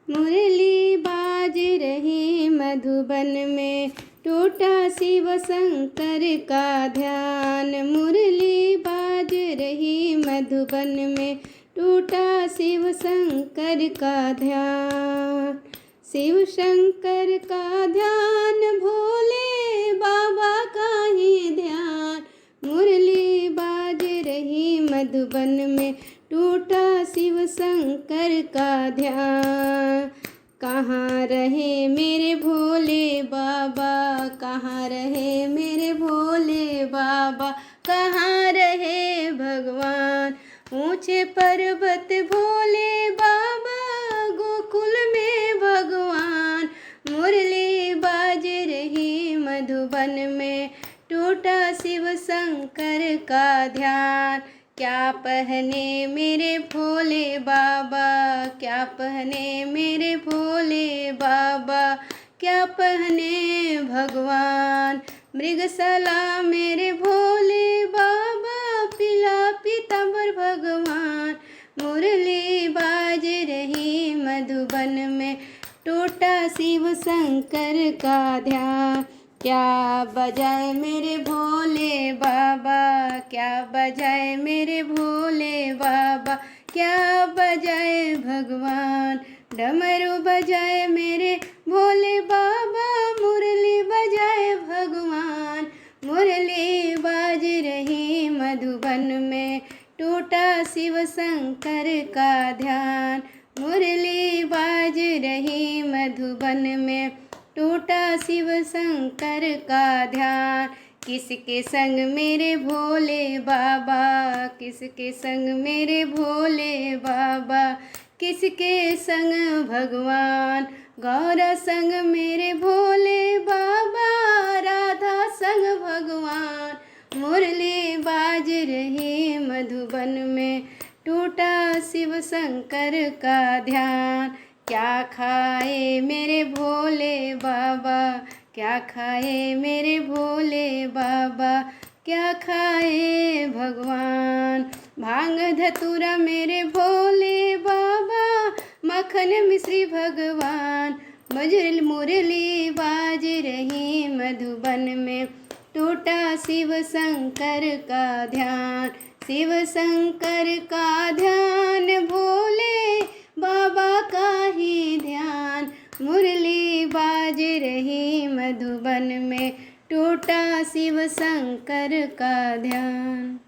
मुरली बाज रही मधुबन में, टूटा शिव शंकर का ध्यान। मुरली बाज रही मधुबन में, टूटा शिव शंकर का ध्यान। शिव शंकर का ध्यान, भोले बाबा का ही ध्यान। मुरली बाज रही मधुबन में, टूटा शिव शंकर का ध्यान। कहाँ रहे मेरे भोले बाबा, कहाँ रहे मेरे भोले बाबा, कहाँ रहे भगवान। ऊंचे पर्वत भोले बाबा, गोकुल में भगवान। मुरली बाज रही मधुबन में, टूटा शिव शंकर का ध्यान। क्या पहने मेरे भोले बाबा, क्या पहने मेरे भोले बाबा, क्या पहने भगवान। मृगशाला मेरे भोले बाबा, पिला पीतांबर भगवान। मुरली बाज रही मधुबन में, टूटा शिव शंकर का ध्यान। क्या बजाए मेरे भोले बाबा, क्या बजाए मेरे भोले बाबा, क्या बजाए भगवान। डमरू बजाए मेरे भोले बाबा, मुरली बजाए भगवान। मुरली बाज रही मधुबन में, टूटा शिव शंकर का ध्यान। मुरली बाज रही मधुबन में, टूटा शिव शंकर का ध्यान। किसके संग मेरे भोले बाबा, किसके संग मेरे भोले बाबा, किसके संग भगवान। गौरा संग मेरे भोले बाबा, राधा संग भगवान। मुरली बाज रही मधुबन में, टूटा शिव शंकर का ध्यान। क्या खाए मेरे भोले बाबा, क्या खाए मेरे भोले बाबा, क्या खाए भगवान। भांग धतूरा मेरे भोले बाबा, मक्खन मिश्री भगवान। मुरली बाज रही मधुबन में, टूटा शिव शंकर का ध्यान। शिव शंकर का ध्यान, भोले बाबा का ही ध्यान। मुरली बाज रही मधुबन में, टूटा शिव शंकर का ध्यान।